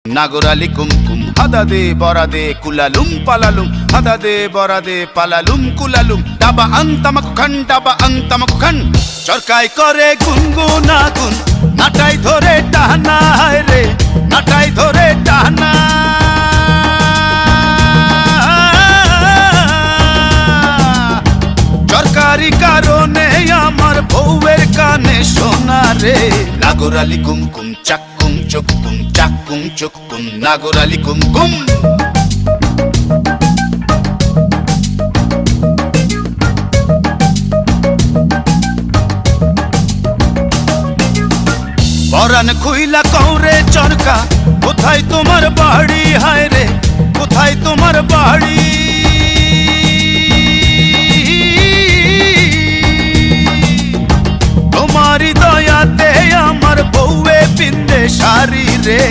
নাগরালি কুমকুম হাদাদে বরাদে কুলালুম পালালুম হাদাদে বরাদে পালালুম কুলালুম ডাবা আন্তামক খান চরকাই করে গুনগুনাগুন নাটাই ধরে টানা হায় রে নাটাই ধরে টানা চরকারি কারণে আমার বউয়ের কানে শোনা রে নাগরালি কুমকুম চাকুম চুকুম নাগরালি কুমকুম পরান খুইলা কৌরে চরকা কোথায় তোমার বাড়ি হায় রে কোথায় তোমার বাড়ি তোমারি দয়াতে আমার বউয়ে পিন্দে শাড়ি রে